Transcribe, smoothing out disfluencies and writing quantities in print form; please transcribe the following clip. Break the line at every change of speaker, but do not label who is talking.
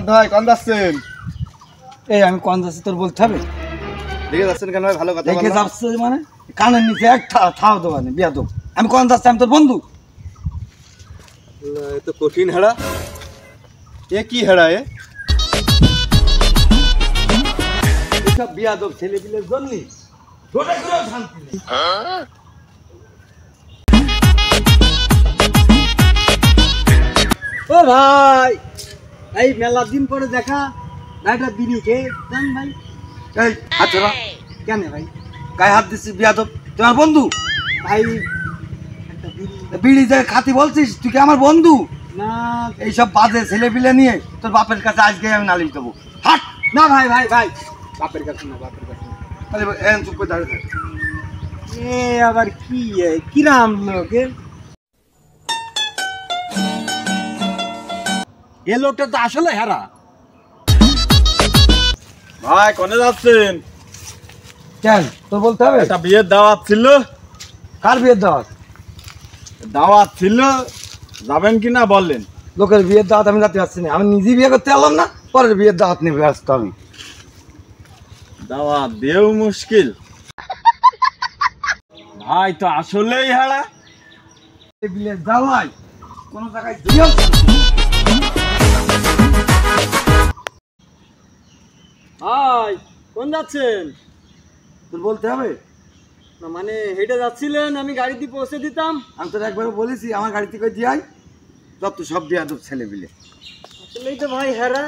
সাদ ভাই কোন যাচ্ছেন?
এই আমি কোন যাচ্ছি তোর বলতে হবে?
দেখে যাচ্ছেন কেন ভাই? ভালো কথা
দেখে যাচ্ছে মানে কানের নিচে এক থাও দেবো না বিয়া দেবো। আমি কোন যাচ্ছি? আমি তোর বন্ধু।
এ তো কঠিন হেড়া। এ কি হেড়া?
এসব বিয়া দেব ছেলে পিলের জন্য ধরে ধরে শান্তি নেই। ও ভাই, এই মেলা দিন পরে দেখা, একটা বিড়ি খেয়ে যান ভাই। এই হাত ধরা কেন ভাই? গায়ে হাত দিচ্ছিস বিয়া দেব? তোমার বন্ধু ভাই? একটা বিড়ি যে খাতি বলছিস, তুই কি আমার বন্ধু না? এইসব বাজে ছেলে পিলে নিয়ে তোর বাপের কাছে আজকে আমি নালিশ দেবো। হাট না ভাই, ভাই ভাই বাপের কাছে না, বাপের কাছে না। তাহলে এখন চুপ করে দাঁড়িয়ে থাক। এ আবার কি কিরাম লোকে? এ লোকটা তো আসলে হেরা।
ভাই কোনে যাচ্ছেন?
কেন তোর বলতে হবে?
একটা বিয়ের দাওয়াত ছিল।
কার বিয়ের দাওয়াত?
দাওয়াত ছিল, যাবেন কি না বললেন?
লোকের বিয়ের দাওয়াত আমি যাতে পারছি না। আমি নিজে বিয়ে করতে পারলাম না, পরের বিয়ের দাওয়াত নিয়ে ব্যস্ত আমি।
দাওয়াত দেও মুশকিল। ভাই তো আসলেই হেড়া।
বিয়ের দাওয়াই কোনো জায়গায় দিও।
হাই, কোন যাচ্ছেন?
তোর বলতে হবে
না মানে হেঁটে যাচ্ছিলেন, আমি গাড়িতে পৌঁছে দিতাম।
আমি তোর একবার বলেছি আমার গাড়ি থেকে দিয়াই যত সব বিয়া তোর ছেলে বিলে।
আসলেই তো ভাই হেরা,